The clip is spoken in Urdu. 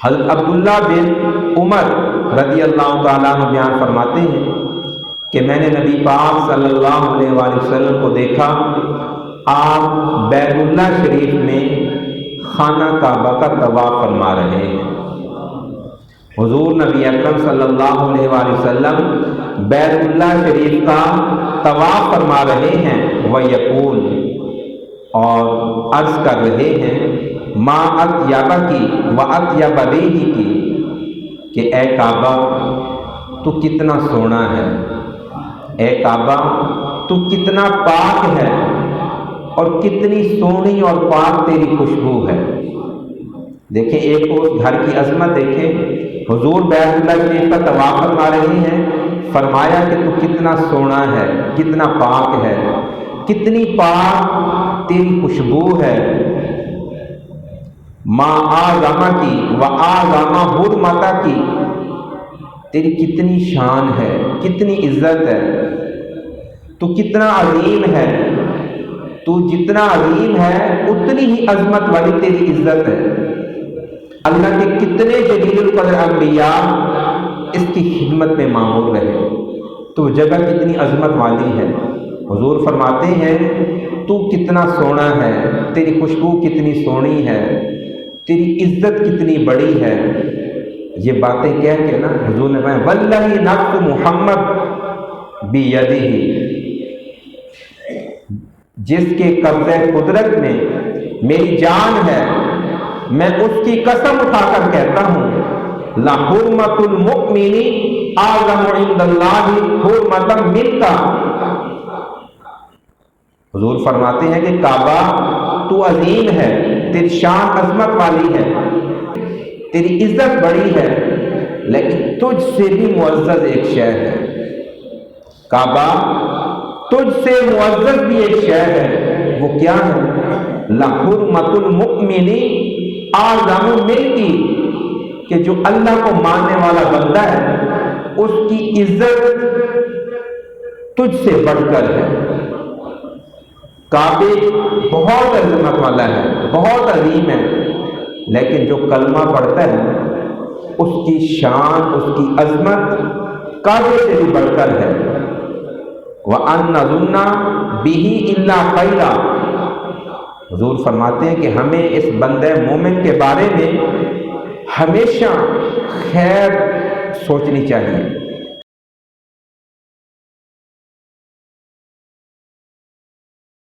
حضرت عبداللہ بن عمر رضی اللہ تعالیٰ عنہ بیان فرماتے ہیں کہ میں نے نبی پاک صلی اللہ علیہ وآلہ وسلم کو دیکھا، آپ بیت اللہ شریف میں خانہ کعبہ کا طواف فرما رہے ہیں۔ حضور نبی اکرم صلی اللہ علیہ وآلہ وسلم بیت اللہ شریف کا طواف فرما رہے ہیں، وَيَقُولُ، اور عرض کر رہے ہیں، ما اطیبہ کی و اطیب ریحی کی، کہ اے کعبہ تو کتنا سونا ہے، اے کعبہ تو کتنا پاک ہے، اور کتنی سونی اور پاک تیری خوشبو ہے۔ دیکھیں ایک اس گھر کی عظمت دیکھیں، حضور بیت اللہ شریف کا طواف فرما رہے ہیں، فرمایا کہ تو کتنا سونا ہے، کتنا پاک ہے، کتنی پاک تیری خوشبو ہے۔ ما اعظم کی و اعظم حرمت کی، تیری کتنی شان ہے، کتنی عزت ہے، تو کتنا عظیم ہے، تو جتنا عظیم ہے اتنی ہی عظمت والی تیری عزت ہے۔ اللہ کے کتنے جلیل القدر انبیاء اس کی خدمت میں مامور رہے، تو جگہ کتنی عظمت والی ہے۔ حضور فرماتے ہیں تو کتنا سونا ہے، تیری خوشبو کتنی سونی ہے، تیری عزت کتنی بڑی ہے۔ یہ باتیں کہہ کے نا حضور نے کہا واللہ نفس محمد بیدہ، جس کے قبضہ قدرت میں میری جان ہے، میں اس کی قسم اٹھا کر کہتا ہوں، لحرمت المؤمن اعظم عند اللہ حرمتا منک۔ حضور فرماتے ہیں کہ کعبہ تو عظیم ہے، تیری شان عظمت والی ہے، تیری عزت بڑی ہے، لیکن تجھ سے بھی معزز ایک شے ہے۔ کعبہ تجھ سے معزز بھی ایک شے ہے، وہ کیا ہے؟ لحرمت المؤمن اعظم منک، کہ جو اللہ کو ماننے والا بندہ ہے اس کی عزت تجھ سے بڑھ کر ہے۔ کعبے بہت عظمت والا ہے، بہت عظیم ہے، لیکن جو کلمہ پڑھتا ہے اس کی شان، اس کی عظمت کعبے سے بھی بڑھ کر ہے۔ وَأَن نَظُنَّ بِهِ إِلَّا خَيْرًا، حضور فرماتے ہیں کہ ہمیں اس بندہ مومن کے بارے میں ہمیشہ خیر سوچنی چاہیے۔